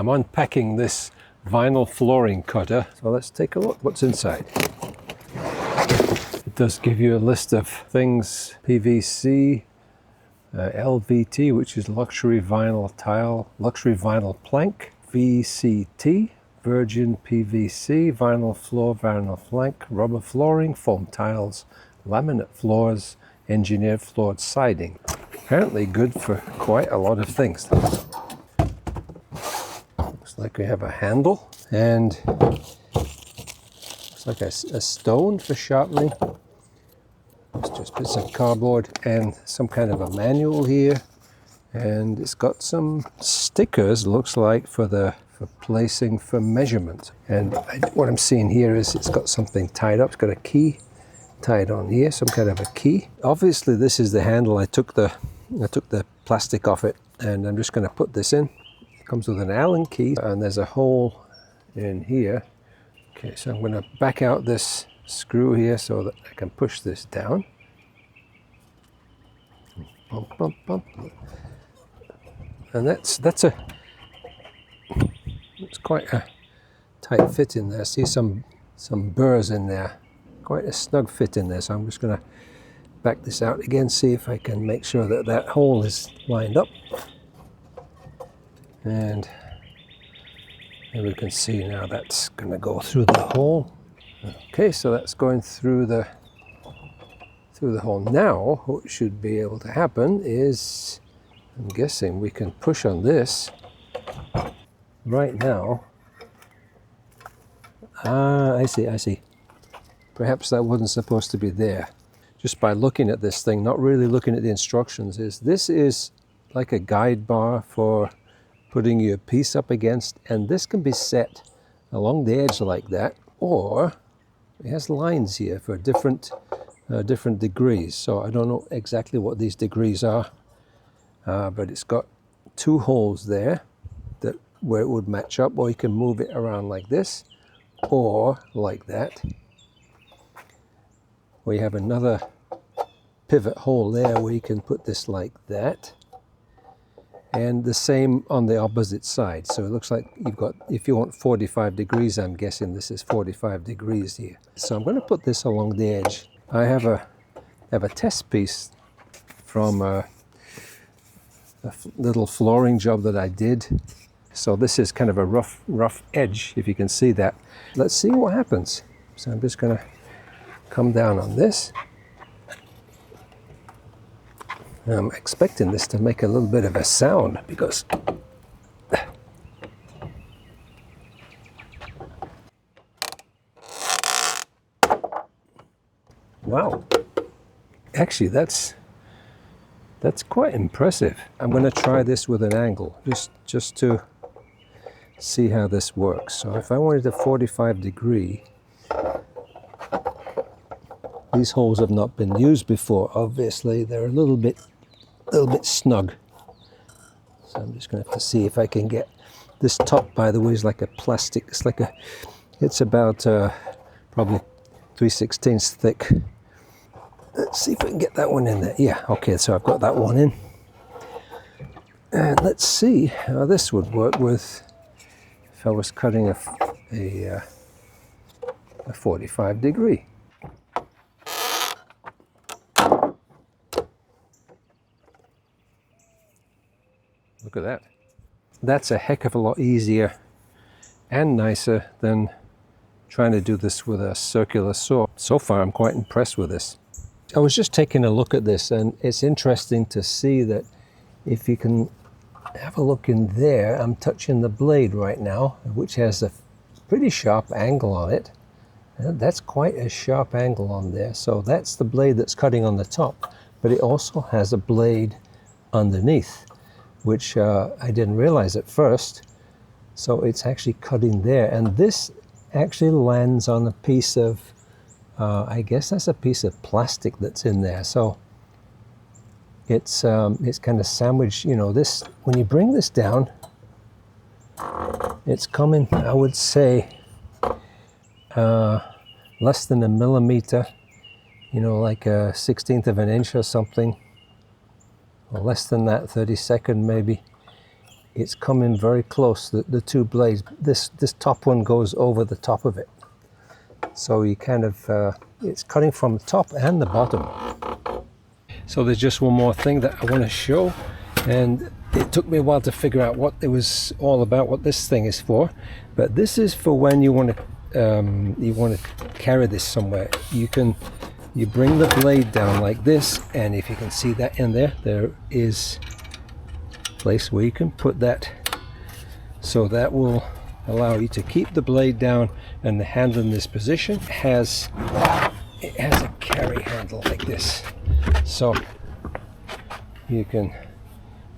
I'm unpacking this vinyl flooring cutter, so let's take a look what's inside. It does give you a list of things: PVC, LVT, which is luxury vinyl tile, luxury vinyl plank, VCT, virgin PVC, vinyl floor, vinyl flank, rubber flooring, foam tiles, laminate floors, engineered floored siding. Apparently good for quite a lot of things. Looks like we have a handle, and looks like a stone for sharpening. It's just bits of cardboard and some kind of a manual here, and it's got some stickers, looks like, for placing for measurement. And what I'm seeing here is it's got something tied up. It's got a key tied on here, some kind of a key. Obviously this is the handle. I took the plastic off it, and I'm just going to put this in. It comes with an Allen key, and there's a hole in here. Okay, so I'm going to back out this screw here so that I can push this down. Bump, bump, bump. And it's quite a tight fit in there. See some burrs in there. Quite a snug fit in there. So I'm just going to back this out again, see if I can make sure that that hole is lined up. And there we can see now that's going to go through the hole. Okay, so that's going through the hole. Now what should be able to happen is, I'm guessing we can push on this right now. I see. Perhaps that wasn't supposed to be there. Just by looking at this thing, not really looking at the instructions, this is like a guide bar for putting your piece up against, and this can be set along the edge like that, or it has lines here for different degrees. So I don't know exactly what these degrees are, but it's got two holes there where it would match up, or you can move it around like this or like that. We have another pivot hole there where you can put this like that, and the same on the opposite side. So it looks like you've got, if you want 45 degrees, I'm guessing this is 45 degrees here. So I'm going to put this along the edge. I have a test piece from a little flooring job that I did. So this is kind of a rough edge, if you can see that. Let's see what happens. So I'm just going to come down on this. I'm expecting this to make a little bit of a sound because wow, actually that's quite impressive. I'm going to try this with an angle just to see how this works. So if I wanted a 45 degree, these holes have not been used before, obviously. They're a little bit snug. So I'm just going to have to see if I can get this top, by the way, is like a plastic. It's about probably 3/16 thick. Let's see if we can get that one in there. Yeah, okay, so I've got that one in. And let's see how this would work with, if I was cutting a 45 degree. Look at that. That's a heck of a lot easier and nicer than trying to do this with a circular saw. So far, I'm quite impressed with this. I was just taking a look at this, and it's interesting to see that if you can have a look in there, I'm touching the blade right now, which has a pretty sharp angle on it. And that's quite a sharp angle on there. So that's the blade that's cutting on the top, but it also has a blade underneath, which I didn't realize at first. So it's actually cutting there, and this actually lands on a piece of, I guess that's a piece of plastic that's in there. So it's kind of sandwiched, you know, this, when you bring this down, it's coming, I would say, less than a millimeter, you know, like a 1/16 of an inch or something, or less than that, 32nd maybe. it's coming very close, the two blades. This top one goes over the top of it. So you kind of, it's cutting from the top and the bottom. So there's just one more thing that I want to show, and it took me a while to figure out what it was all about, what this thing is for. But this is for when you want to carry this somewhere. You bring the blade down like this, and if you can see that in there, there is a place where you can put that. So that will allow you to keep the blade down and the handle in this position. It has a carry handle like this, so you can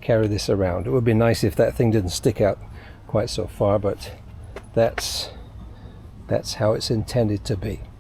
carry this around. It would be nice if that thing didn't stick out quite so far, but that's how it's intended to be.